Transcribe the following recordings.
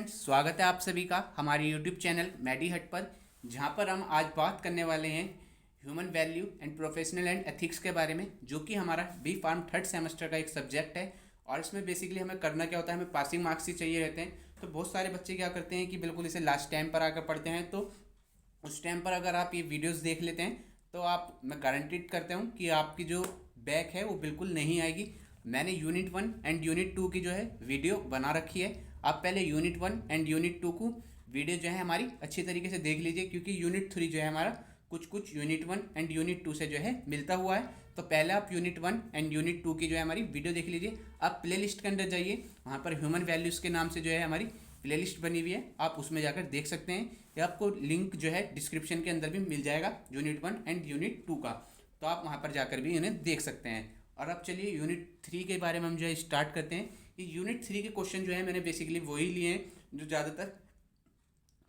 Friends, स्वागत है आप सभी का हमारे यूट्यूब चैनल मैडी हट पर, जहां पर हम आज बात करने वाले हैं human value and professional and ethics के बारे में, जो कि हमारा बी फार्म थर्ड सेमेस्टर का एक सब्जेक्ट है। और इसमें बेसिकली हमें करना क्या होता है, हमें पासिंग मार्क्स ही चाहिए रहते हैं। तो बहुत सारे बच्चे क्या करते हैं कि बिल्कुल इसे लास्ट टाइम पर आकर पढ़ते हैं। तो उस टाइम पर अगर आप ये वीडियोस देख लेते हैं तो मैं गारंटीड करता हूँ कि आपकी जो बैक है वो बिल्कुल नहीं आएगी। मैंने यूनिट 1 एंड यूनिट 2 की जो है वीडियो बना रखी है। आप पहले यूनिट 1 एंड यूनिट 2 को वीडियो जो है हमारी अच्छी तरीके से देख लीजिए, क्योंकि यूनिट 3 जो है हमारा कुछ कुछ यूनिट 1 एंड यूनिट 2 से जो है मिलता हुआ है। तो पहले आप यूनिट 1 एंड यूनिट 2 की जो है हमारी वीडियो देख लीजिए। आप प्ले लिस्ट के अंदर जाइए, वहाँ पर ह्यूमन वैल्यूज़ के नाम से जो है हमारी प्ले लिस्ट बनी हुई है, आप उसमें जाकर देख सकते हैं। या आपको लिंक जो है डिस्क्रिप्शन के अंदर भी मिल जाएगा यूनिट 1 एंड यूनिट 2 का, तो आप वहाँ पर जाकर भी उन्हें देख सकते हैं। और अब चलिए यूनिट 3 के बारे में हम जो है स्टार्ट करते हैं। ये यूनिट 3 के क्वेश्चन जो है मैंने बेसिकली वही लिए हैं जो ज़्यादातर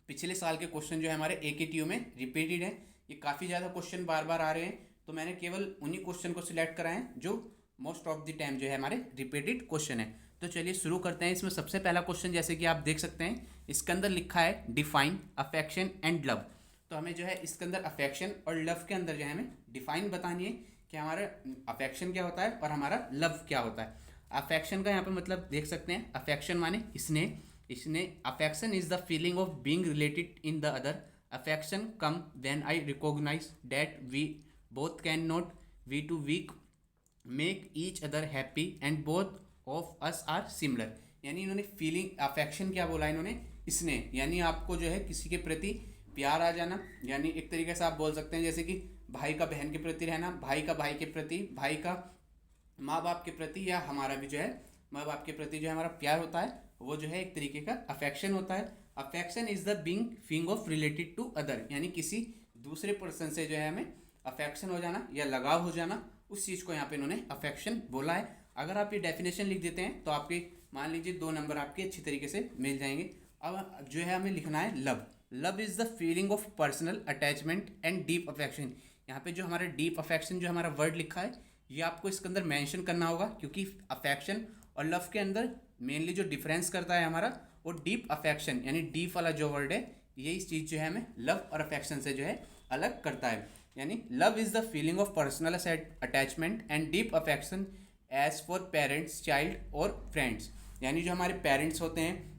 पिछले साल के क्वेश्चन जो है हमारे AKTU में रिपीटेड है। ये काफ़ी ज़्यादा क्वेश्चन बार बार आ रहे हैं, तो मैंने केवल उन्हीं क्वेश्चन को सिलेक्ट करा है जो मोस्ट ऑफ द टाइम जो है हमारे रिपीटेड क्वेश्चन है। तो चलिए शुरू करते हैं। इसमें सबसे पहला क्वेश्चन जैसे कि आप देख सकते हैं, इसके अंदर लिखा है डिफाइन अफेक्शन एंड लव। तो हमें जो है इसके अंदर अफेक्शन और लव के अंदर जो है हमें डिफाइन बतानी है कि हमारा अफेक्शन क्या होता है और हमारा लव क्या होता है। अफेक्शन का यहाँ पे मतलब देख सकते हैं, अफेक्शन माने इसने affection is the feeling of being related in the other. Affection come when I recognise that we both can not we to week make each other happy and both of us are similar. यानी इन्होंने feeling affection क्या बोला इन्होंने, इसने यानी आपको जो है किसी के प्रति प्यार आ जाना। यानी एक तरीके से आप बोल सकते हैं जैसे कि भाई का बहन के प्रति रहना, भाई का भाई के प्रति, भाई का माँ बाप के प्रति, या हमारा भी जो है माँ बाप के प्रति जो है हमारा प्यार होता है, वो जो है एक तरीके का अफेक्शन होता है। Affection is the being feeling of related to other, यानी किसी दूसरे पर्सन से जो है हमें अफेक्शन हो जाना या लगाव हो जाना, उस चीज़ को यहाँ पे इन्होंने अफेक्शन बोला है। अगर आप ये डेफिनेशन लिख देते हैं तो आपके मान लीजिए 2 नंबर आपके अच्छी तरीके से मिल जाएंगे। अब जो है हमें लिखना है love. Love is the feeling of personal attachment and deep affection. यहाँ पे जो हमारा डीप अफेक्शन जो हमारा वर्ड लिखा है, ये आपको इसके अंदर मेंशन करना होगा, क्योंकि अफेक्शन और लव के अंदर मेनली जो डिफरेंस करता है हमारा वो डीप अफेक्शन, यानी डीप वाला जो वर्ड है, यही चीज़ जो है हमें लव और अफेक्शन से जो है अलग करता है। यानी love is the feeling of personal attachment and deep affection as for parents, child और फ्रेंड्स। यानी जो हमारे पेरेंट्स होते हैं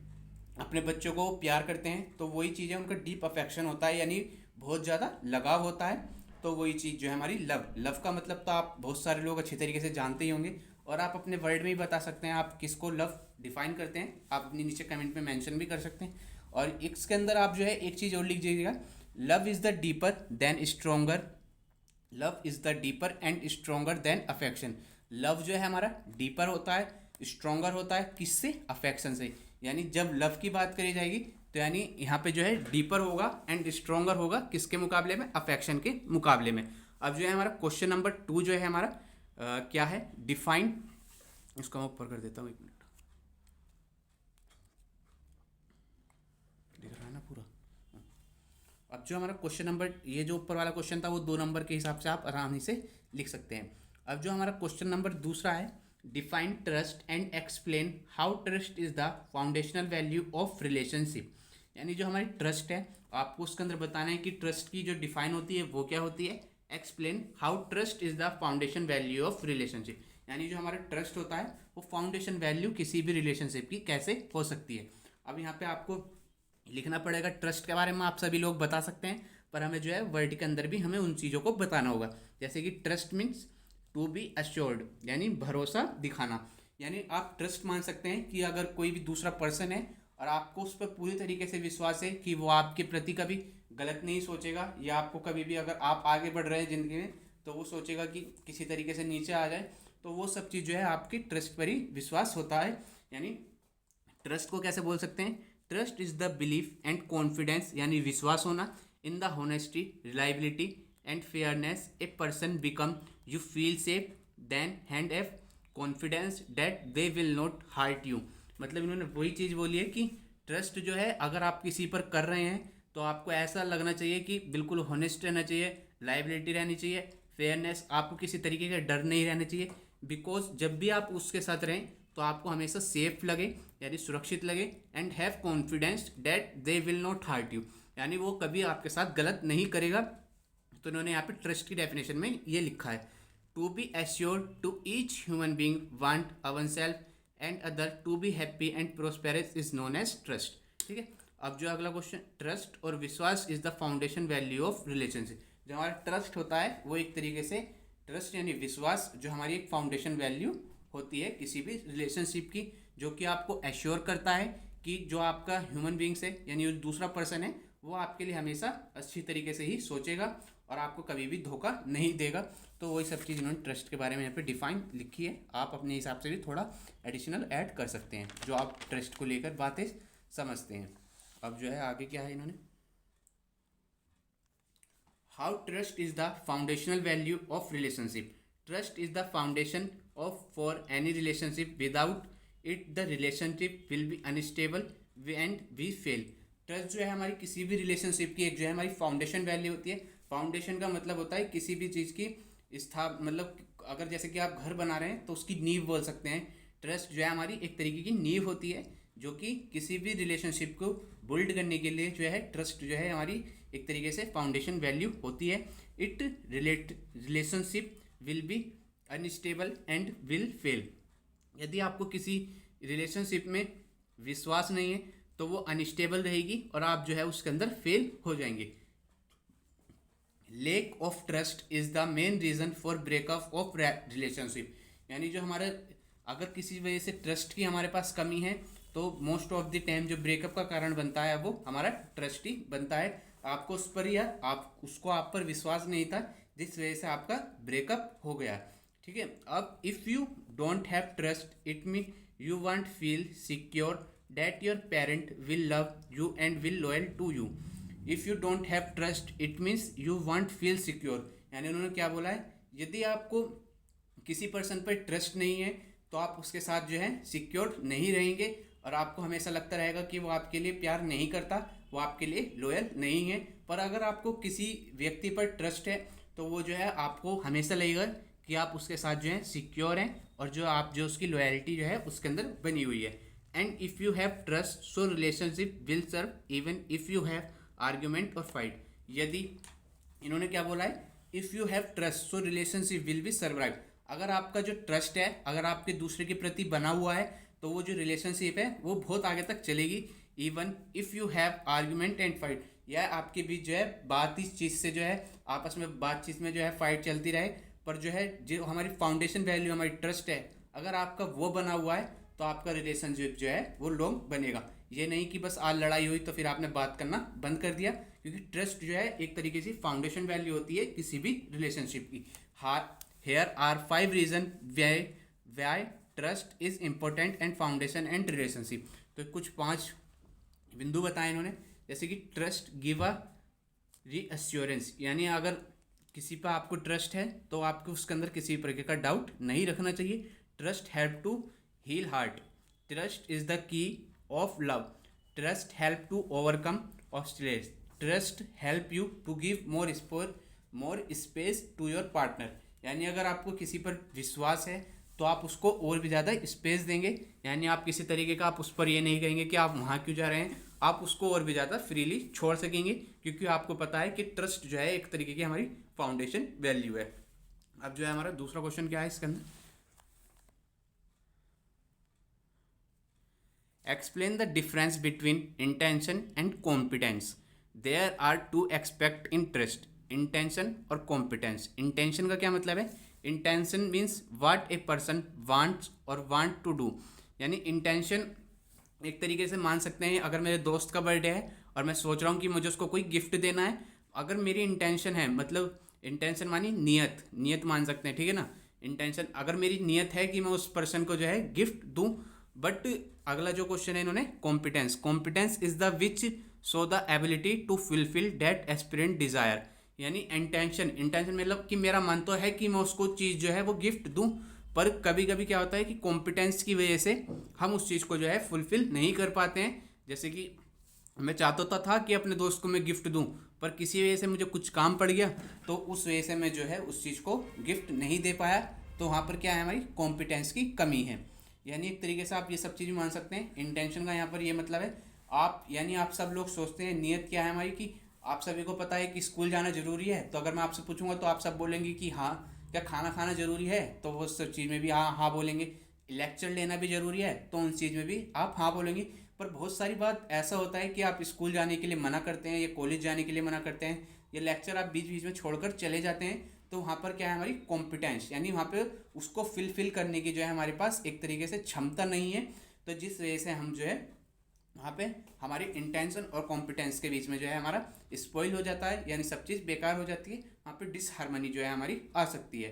अपने बच्चों को प्यार करते हैं, तो वही चीज़ है उनका डीप अफेक्शन होता है, यानी बहुत ज़्यादा लगाव होता है। तो वही चीज़ जो है हमारी लव। लव का मतलब तो आप बहुत सारे लोग अच्छी तरीके से जानते ही होंगे, और आप अपने वर्ड में ही बता सकते हैं आप किसको लव डिफाइन करते हैं। आप अपनी नीचे कमेंट में मेंशन भी कर सकते हैं। और इसके अंदर आप जो है एक चीज़ और लिख दीजिएगा, love is the deeper than stronger. Love is the deeper and stronger then affection. Love जो है हमारा डीपर होता है, स्ट्रोंगर होता है, किससे? अफेक्शन से। यानी जब लव की बात करी जाएगी तो यानी यहाँ पे जो है डीपर होगा एंड स्ट्रोंगर होगा, किसके मुकाबले में? अफेक्शन के मुकाबले में। अब जो है हमारा क्वेश्चन नंबर 2 जो है हमारा क्या है, डिफाइन। इसको मैं ऊपर कर देता हूँ, 1 मिनट, दिख रहा है ना पूरा। अब जो हमारा क्वेश्चन नंबर, ये जो ऊपर वाला क्वेश्चन था वो 2 नंबर के हिसाब से आप आराम से लिख सकते हैं। अब जो हमारा क्वेश्चन नंबर दूसरा है, define trust and explain how trust is the foundational value of relationship. यानी जो हमारी ट्रस्ट है, आपको उसके अंदर बताना है कि ट्रस्ट की जो डिफाइन होती है वो क्या होती है। Explain how trust is the foundation value of relationship. यानी जो हमारा ट्रस्ट होता है वो फाउंडेशन वैल्यू किसी भी रिलेशनशिप की कैसे हो सकती है। अब यहाँ पे आपको लिखना पड़ेगा, ट्रस्ट के बारे में आप सभी लोग बता सकते हैं, पर हमें जो है वर्ड के अंदर भी हमें उन चीज़ों को बताना होगा। जैसे कि trust means to be assured, यानी भरोसा दिखाना। यानी आप ट्रस्ट मान सकते हैं कि अगर कोई भी दूसरा पर्सन है और आपको उस पर पूरी तरीके से विश्वास है कि वो आपके प्रति कभी गलत नहीं सोचेगा, या आपको कभी भी अगर आप आगे बढ़ रहे हैं ज़िंदगी में तो वो सोचेगा कि किसी तरीके से नीचे आ जाए, तो वो सब चीज़ जो है आपकी ट्रस्ट पर ही विश्वास होता है। यानी ट्रस्ट को कैसे बोल सकते हैं, trust is the belief and confidence, यानी विश्वास होना, in the honesty, reliability and fairness a person become you feel safe then and of confidence that they will not hurt you. मतलब इन्होंने वही चीज़ बोली है कि ट्रस्ट जो है अगर आप किसी पर कर रहे हैं तो आपको ऐसा लगना चाहिए कि बिल्कुल होनेस्ट रहना चाहिए, लायबिलिटी रहनी चाहिए, फेयरनेस, आपको किसी तरीके का डर नहीं रहना चाहिए। बिकॉज जब भी आप उसके साथ रहें तो आपको हमेशा सेफ लगे यानी सुरक्षित लगे, and have confidence that they will not hurt you, यानी वो कभी आपके साथ गलत नहीं करेगा। तो इन्होंने यहाँ पे ट्रस्ट की डेफिनेशन में ये लिखा है, to be assured to each human being want own self and other to be happy and prosperous is known as trust. ठीक है, अब जो अगला क्वेश्चन, ट्रस्ट और विश्वास is the foundation value of relationship. जो हमारा ट्रस्ट होता है वो एक तरीके से, ट्रस्ट यानी विश्वास, जो हमारी एक फाउंडेशन वैल्यू होती है किसी भी रिलेशनशिप की, जो कि आपको एश्योर करता है कि जो आपका ह्यूमन बींग्स है यानी जो दूसरा पर्सन है वो आपके लिए हमेशा अच्छी तरीके से ही सोचेगा और आपको कभी भी धोखा नहीं देगा। तो वही सब चीज़ इन्होंने ट्रस्ट के बारे में यहाँ पे डिफाइन लिखी है। आप अपने हिसाब से भी थोड़ा एडिशनल ऐड कर सकते हैं जो आप ट्रस्ट को लेकर बातें समझते हैं। अब जो है आगे क्या है इन्होंने, how trust is the foundational value of relationship. Trust is the foundation of for any relationship, without it the relationship will be unstable and we fail. Trust जो है हमारी किसी भी रिलेशनशिप की एक जो है हमारी फाउंडेशन वैल्यू होती है। फाउंडेशन का मतलब होता है किसी भी चीज़ की मतलब अगर जैसे कि आप घर बना रहे हैं तो उसकी नींव बोल सकते हैं। ट्रस्ट जो है हमारी एक तरीके की नींव होती है जो कि किसी भी रिलेशनशिप को बिल्ड करने के लिए जो है ट्रस्ट जो है हमारी एक तरीके से फाउंडेशन वैल्यू होती है। It relationship will be unstable and will fail. यदि आपको किसी रिलेशनशिप में विश्वास नहीं है तो वो अनस्टेबल रहेगी और आप जो है उसके अंदर फेल हो जाएंगे। Lack of trust is the main reason for breakup of relationship, यानी जो हमारा अगर किसी वजह से ट्रस्ट की हमारे पास कमी है तो मोस्ट ऑफ द टाइम जो ब्रेकअप का कारण बनता है वो हमारा ट्रस्ट ही बनता है। आपको उस पर या आप पर विश्वास नहीं था जिस वजह से आपका ब्रेकअप हो गया। ठीक है, अब if you don't have trust it mean you want feel secure that your parent will love you and will loyal to you. If you don't have trust it means you want feel secure, यानी उन्होंने क्या बोला है, यदि आपको किसी person पर trust नहीं है तो आप उसके साथ जो है सिक्योर नहीं रहेंगे और आपको हमेशा लगता रहेगा कि वो आपके लिए प्यार नहीं करता, वो आपके लिए लॉयल नहीं है। पर अगर आपको किसी व्यक्ति पर ट्रस्ट है तो वो जो है आपको हमेशा लगेगा कि आप उसके साथ जो है सिक्योर हैं और जो उसकी लॉयल्टी जो है उसके अंदर बनी हुई है। And if you have trust so relationship will serve even if you have argument और फाइट। यदि इन्होंने क्या बोला है, if you have trust so relationship will be survive. अगर आपका जो ट्रस्ट है अगर आपके दूसरे के प्रति बना हुआ है तो वो जो रिलेशनशिप है वो बहुत आगे तक चलेगी। Even if you have argument and fight, या आपके बीच जो है बात इस चीज़ से जो है आपस में बातचीत में जो है फाइट चलती रहे, पर जो है जो हमारी फाउंडेशन वैल्यू हमारी ट्रस्ट है अगर आपका वो बना हुआ है तो आपका रिलेशनशिप जो है वो लॉन्ग बनेगा। ये नहीं कि बस आज लड़ाई हुई तो फिर आपने बात करना बंद कर दिया, क्योंकि ट्रस्ट जो है एक तरीके से फाउंडेशन वैल्यू होती है किसी भी रिलेशनशिप की। Here are 5 reasons why trust is important and foundation and relationship। तो कुछ 5 बिंदु बताए इन्होंने, जैसे कि ट्रस्ट गिव अ रीअश्योरेंस, यानी अगर किसी पर आपको ट्रस्ट है तो आपको उसके अंदर किसी प्रकार का डाउट नहीं रखना चाहिए। Trust help to heal heart, trust is the key of love, trust help to overcome obstacles, trust help you to give more space to your partner. यानी अगर आपको किसी पर विश्वास है तो आप उसको और भी ज़्यादा स्पेस देंगे, यानी आप किसी तरीके का आप उस पर ये नहीं कहेंगे कि आप वहाँ क्यों जा रहे हैं, आप उसको और भी ज़्यादा फ्रीली छोड़ सकेंगे, क्योंकि आपको पता है कि ट्रस्ट जो है एक तरीके की हमारी फाउंडेशन वैल्यू है। अब जो है हमारा दूसरा क्वेश्चन क्या है इसके अंदर, explain the difference between intention and competence. There are two aspect in trust, intention और कॉम्पिटेंस। इंटेंशन का क्या मतलब है, intention means what a person wants और वांट टू डू, यानी इंटेंशन एक तरीके से मान सकते हैं अगर मेरे दोस्त का बर्थडे है और मैं सोच रहा हूँ कि मुझे उसको कोई गिफ्ट देना है, अगर मेरी इंटेंशन है, मतलब इंटेंशन मानी नियत मान सकते हैं, ठीक है ना। इंटेंशन अगर मेरी नियत है कि मैं उस पर्सन को जो है गिफ्ट दूँ, बट अगला जो क्वेश्चन है इन्होंने competence is the which show the ability to fulfil that aspirant desire, यानी इंटेंशन मतलब कि मेरा मन तो है कि मैं उसको चीज़ जो है वो गिफ्ट दूं, पर कभी कभी क्या होता है कि कॉम्पिटेंस की वजह से हम उस चीज़ को जो है फुलफिल नहीं कर पाते हैं। जैसे कि मैं चाहता था कि अपने दोस्त को मैं गिफ्ट दूं, पर किसी वजह से मुझे कुछ काम पड़ गया तो उस वजह से मैं जो है उस चीज़ को गिफ्ट नहीं दे पाया, तो वहाँ पर क्या है हमारी कॉम्पिटेंस की कमी है। यानी एक तरीके से आप ये सब चीज़ मान सकते हैं। इंटेंशन का यहाँ पर ये मतलब है आप, यानी आप सब लोग सोचते हैं, नियत क्या है हमारी कि आप सभी को पता है कि स्कूल जाना जरूरी है, तो अगर मैं आपसे पूछूंगा तो आप सब बोलेंगे कि हाँ। क्या खाना खाना जरूरी है, तो वो सब चीज़ में भी हाँ हाँ बोलेंगे। लेक्चर लेना भी जरूरी है, तो उन चीज़ में भी आप हाँ बोलेंगे। पर बहुत सारी बात ऐसा होता है कि आप स्कूल जाने के लिए मना करते हैं या कॉलेज जाने के लिए मना करते हैं या लेक्चर आप बीच बीच में छोड़कर चले जाते हैं, तो वहाँ पर क्या है हमारी कॉम्पिटेंस, यानी वहाँ पे उसको फिल करने की जो है हमारे पास एक तरीके से क्षमता नहीं है। तो जिस वजह से हम जो है वहाँ पे हमारे इंटेंशन और कॉम्पिटेंस के बीच में जो है हमारा स्पॉइल हो जाता है, यानी सब चीज़ बेकार हो जाती है। वहाँ पे डिसहार्मनी जो है हमारी आ सकती है।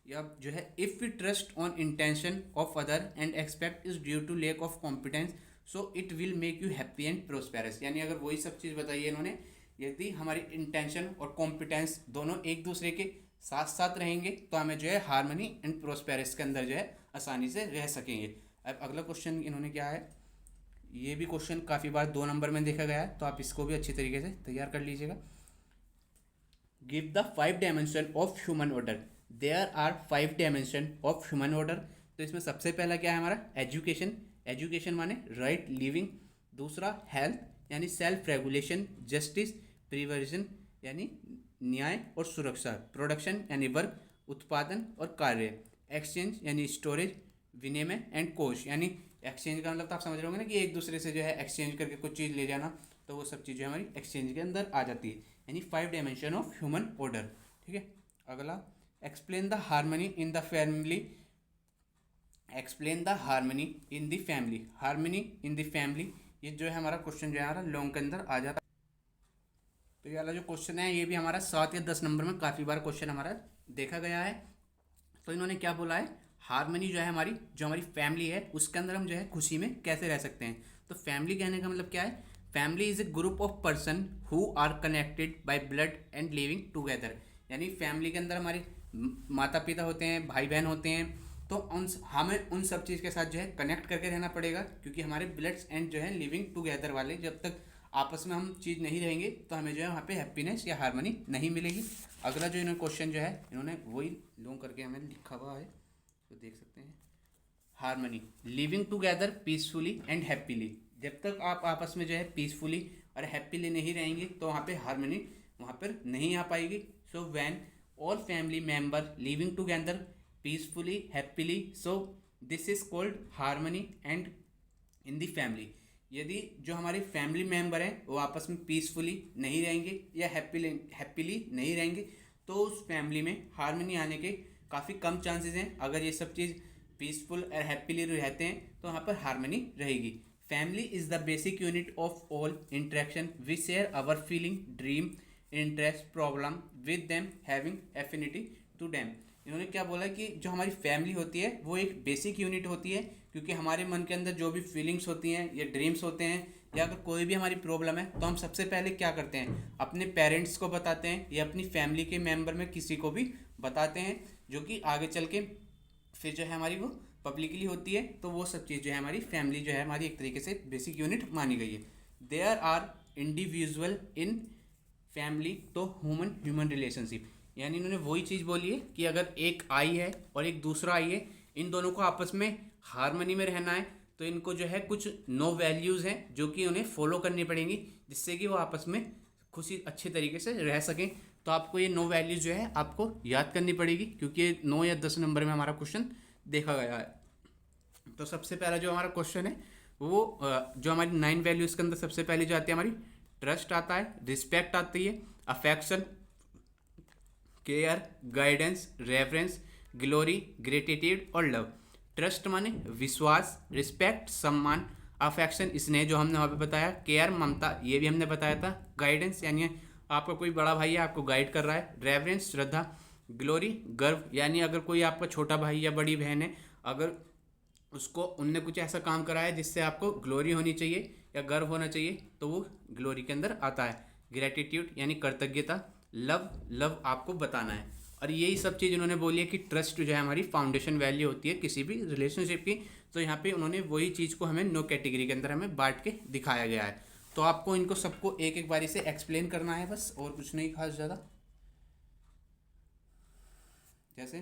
या जो है if we trust on intention of other and expect is due to lack of competence so it will make you happy and prosperous. यानी अगर वही सब चीज़ बताई है इन्होंने, यदि हमारी इंटेंशन और कॉम्पिटेंस दोनों एक दूसरे के साथ साथ रहेंगे तो हमें जो है हार्मनी एंड प्रोस्पेरस के अंदर जो है आसानी से रह सकेंगे। अब अगला क्वेश्चन इन्होंने क्या है, ये भी क्वेश्चन काफ़ी बार 2 नंबर में देखा गया है, तो आप इसको भी अच्छी तरीके से तैयार कर लीजिएगा। Give the 5 dimension of human order. There are 5 dimension of human order. तो इसमें सबसे पहला क्या है हमारा एजुकेशन। एजुकेशन माने राइट लिविंग। दूसरा हेल्थ यानी सेल्फ रेगुलेशन। जस्टिस प्रिवर्जन यानी न्याय और सुरक्षा। प्रोडक्शन यानी वर्क उत्पादन और कार्य। एक्सचेंज यानी स्टोरेज विनिमय एंड कोश, यानी एक्सचेंज का मतलब तो आप समझ रहे होंगे ना कि एक दूसरे से जो है एक्सचेंज करके कुछ चीज़ ले जाना, तो वो सब चीज़ें हमारी एक्सचेंज के अंदर आ जाती है, यानी 5 डायमेंशन ऑफ ह्यूमन ऑर्डर। ठीक है। अगला explain the harmony in the family. Explain the harmony in the family. Harmony in the family, ये जो है हमारा क्वेश्चन जो है हमारा लॉन्ग के अंदर आ जाता है। तो ये वाला जो क्वेश्चन है ये भी हमारा 7 या 10 नंबर में काफ़ी बार क्वेश्चन हमारा देखा गया है। तो इन्होंने क्या बोला है, हार्मनी जो है हमारी, जो हमारी फैमिली है उसके अंदर हम जो है खुशी में कैसे रह सकते हैं। तो फैमिली कहने का मतलब क्या है, family is a group of person who are connected by blood and living together. यानी फैमिली के अंदर हमारे माता पिता होते हैं, भाई बहन होते हैं, तो हमें उन सब चीज़ के साथ जो है कनेक्ट करके रहना पड़ेगा, क्योंकि हमारे ब्लड्स एंड जो है लिविंग टुगेदर वाले जब तक आपस में हम चीज़ नहीं रहेंगे तो हमें जो है वहाँ पे हैप्पीनेस या हार्मनी नहीं मिलेगी। अगला जो इन्होंने क्वेश्चन जो है इन्होंने वही लॉन्ग करके हमें लिखा हुआ है, तो देख सकते हैं। Harmony living together peacefully and happily. जब तक आप आपस में जो है पीसफुली और हैप्पीली नहीं रहेंगे तो वहाँ पे हार्मनी वहाँ पर नहीं आ पाएगी। So when all family member living together peacefully happily, so this is called harmony and in the family. यदि जो हमारे फैमिली मेम्बर हैं वो आपस में पीसफुली नहीं रहेंगे या हैप्पीली नहीं रहेंगे, तो उस फैमिली में हार्मनी आने के काफ़ी कम चांसेस हैं। अगर ये सब चीज़ पीसफुल और हैप्पीली रहते हैं तो वहाँ पर हार्मनी रहेगी। Family is the basic unit of all interaction. We share our feeling dream interest problem with them having affinity to them. इन्होंने क्या बोला कि जो हमारी फैमिली होती है वो एक बेसिक यूनिट होती है, क्योंकि हमारे मन के अंदर जो भी फीलिंग्स होती हैं या ड्रीम्स होते हैं या अगर कोई भी हमारी प्रॉब्लम है तो हम सबसे पहले क्या करते हैं, अपने पेरेंट्स को बताते हैं या अपनी फैमिली के मेंबर में किसी को भी बताते हैं, जो कि आगे चल के फिर जो है हमारी वो पब्लिकली होती है। तो वो सब चीज़ जो है हमारी फैमिली जो है हमारी एक तरीके से बेसिक यूनिट मानी गई है। There are individual in family, तो ह्यूमन रिलेशनशिप, यानी इन्होंने वही चीज़ बोली है कि अगर एक आई है और एक दूसरा आई है, इन दोनों को आपस में हार्मनी में रहना है तो इनको जो है कुछ नो वैल्यूज़ हैं जो कि उन्हें फॉलो करनी पड़ेंगी, जिससे कि वो आपस में खुशी अच्छे तरीके से रह सकें। तो आपको ये नो वैल्यूज़ जो है आपको याद करनी पड़ेगी, क्योंकि 9 या 10 नंबर में हमारा क्वेश्चन देखा गया है। तो सबसे पहला जो हमारा क्वेश्चन है वो जो हमारी 9 वैल्यूज़ के अंदर सबसे पहले जो आती है हमारी ट्रस्ट आता है, रिस्पेक्ट आती है, affection, care, guidance, reference, glory, gratitude और लव। ट्रस्ट माने विश्वास, रिस्पेक्ट सम्मान, अफेक्शन स्नेह जो हमने वहाँ पे बताया, केयर ममता ये भी हमने बताया था, गाइडेंस यानी आपका कोई बड़ा भाई है आपको गाइड कर रहा है, रेवरेंस श्रद्धा, ग्लोरी गर्व यानी अगर कोई आपका छोटा भाई या बड़ी बहन है, अगर उसको उनने कुछ ऐसा काम करा है जिससे आपको ग्लोरी होनी चाहिए या गर्व होना चाहिए, तो वो ग्लोरी के अंदर आता है। ग्रेटिट्यूड यानी कृतज्ञता, लव आपको बताना है। और यही सब चीज़ उन्होंने बोली है कि ट्रस्ट जो है हमारी फाउंडेशन वैल्यू होती है किसी भी रिलेशनशिप की। तो यहाँ पे उन्होंने वही चीज़ को हमें 9 कैटेगरी के अंदर हमें बांट के दिखाया गया है। तो आपको इनको सबको एक एक बारी से एक्सप्लेन करना है बस, और कुछ नहीं खास ज़्यादा। जैसे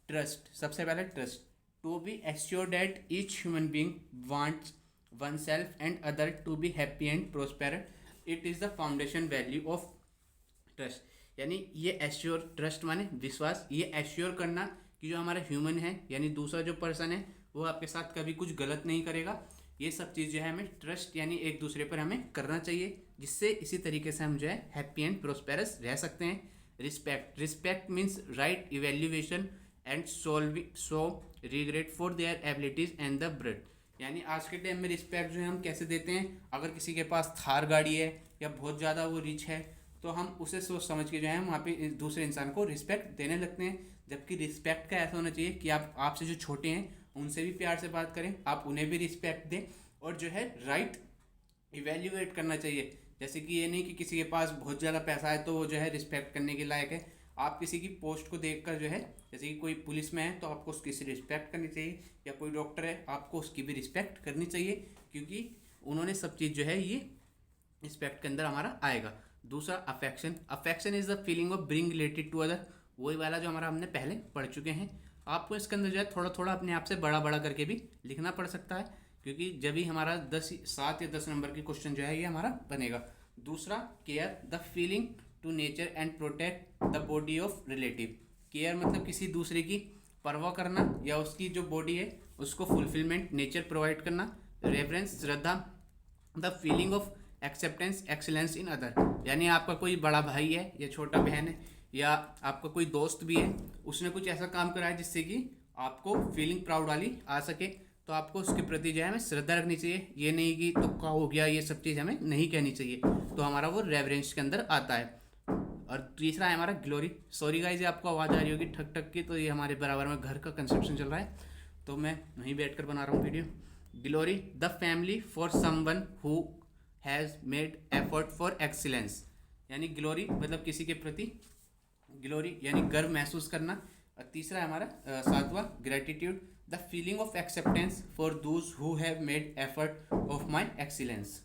ट्रस्ट, सबसे पहले trust, to be assured that each human being wants oneself and other to be happy and prosperous. It is the foundation value of trust. यानी ये एश्योर, ट्रस्ट माने विश्वास, ये एश्योर करना कि जो हमारा ह्यूमन है यानी दूसरा जो पर्सन है वो आपके साथ कभी कुछ गलत नहीं करेगा। ये सब चीज़ जो है हमें ट्रस्ट यानी एक दूसरे पर हमें करना चाहिए, जिससे इसी तरीके से हम जो है हैप्पी एंड प्रोस्पेरस रह सकते हैं। Respect, respect means right evaluation and so regret for their abilities and the bread. यानी आज के टाइम में रिस्पेक्ट जो है हम कैसे देते हैं, अगर किसी के पास थार गाड़ी है या बहुत ज़्यादा वो रिच है तो हम उसे सोच समझ के जो है वहाँ पे दूसरे इंसान को रिस्पेक्ट देने लगते हैं। जबकि रिस्पेक्ट का ऐसा होना चाहिए कि आप आपसे जो छोटे हैं उनसे भी प्यार से बात करें, आप उन्हें भी रिस्पेक्ट दें और जो है राइट इवेल्युएट करना चाहिए। जैसे कि ये नहीं कि किसी के पास बहुत ज़्यादा पैसा है तो वो जो है रिस्पेक्ट करने के लायक है। आप किसी की पोस्ट को देखकर जो है, जैसे कि कोई पुलिस में है तो आपको उसकी रिस्पेक्ट करनी चाहिए, या कोई डॉक्टर है आपको उसकी भी रिस्पेक्ट करनी चाहिए, क्योंकि उन्होंने सब चीज़ जो है ये रिस्पेक्ट के अंदर हमारा आएगा। दूसरा affection, affection is the feeling of being related to other, वही वाला जो हमारा हमने पहले पढ़ चुके हैं। आपको इसके अंदर जो है थोड़ा थोड़ा अपने आप से बड़ा बड़ा करके भी लिखना पड़ सकता है, क्योंकि जब भी हमारा 7 या 10 नंबर की क्वेश्चन जो है ये हमारा बनेगा। दूसरा care, the feeling to nature and protect the body of relative. Care मतलब किसी दूसरे की परवाह करना या उसकी जो बॉडी है उसको फुलफिलमेंट, नेचर प्रोवाइड करना। Reference, Shraddha, the feeling of acceptance, excellence in other. यानी आपका कोई बड़ा भाई है या छोटा बहन है या आपका कोई दोस्त भी है, उसने कुछ ऐसा काम करा है जिससे कि आपको फीलिंग प्राउड वाली आ सके, तो आपको उसके प्रति जो है हमें श्रद्धा रखनी चाहिए। ये नहीं कि तुक्का हो गया, ये सब चीज़ हमें नहीं कहनी चाहिए, तो हमारा वो रेवरेंस के अंदर आता है। और तीसरा है हमारा ग्लोरी। सॉरी गाइस, आपको आवाज़ आ रही होगी ठक ठक की, तो ये हमारे बराबर में घर का कंस्ट्रक्शन चल रहा है तो मैं वहीं बैठ कर बना रहा हूँ video. Glory, the family for someone who has made effort for excellence. यानी ग्लोरी मतलब किसी के प्रति ग्लोरी यानी गर्व महसूस करना। और तीसरा है हमारा 7वां gratitude, the feeling of acceptance for those who have made effort of my excellence.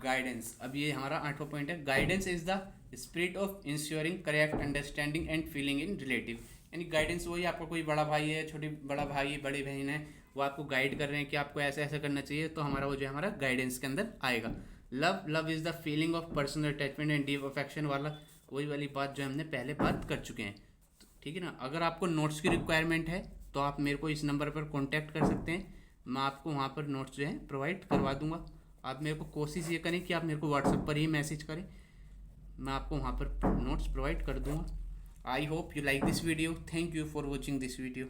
Guidance, अब ये हमारा 8वां पॉइंट है। Guidance is the spirit of ensuring correct understanding and feeling in relative. यानी गाइडेंस वही, आपका कोई बड़ा भाई है, बड़ा भाई है, बड़ी बहन है, वो आपको गाइड कर रहे हैं कि आपको ऐसा ऐसा करना चाहिए, तो हमारा वो जो है हमारा गाइडेंस के अंदर आएगा। Love, love is the feeling of personal attachment and deep affection वाला, वही वाली बात जो हमने पहले बात कर चुके हैं। तो ठीक है ना। अगर आपको नोट्स की रिक्वायरमेंट है तो आप मेरे को इस नंबर पर कॉन्टैक्ट कर सकते हैं, मैं आपको वहाँ पर नोट्स जो है प्रोवाइड करवा दूँगा। आप मेरे को कोशिश ये करें कि आप मेरे को व्हाट्सएप पर ही मैसेज करें, मैं आपको वहाँ पर नोट्स प्रोवाइड कर दूँगा। I hope you like this video. Thank you for watching this video.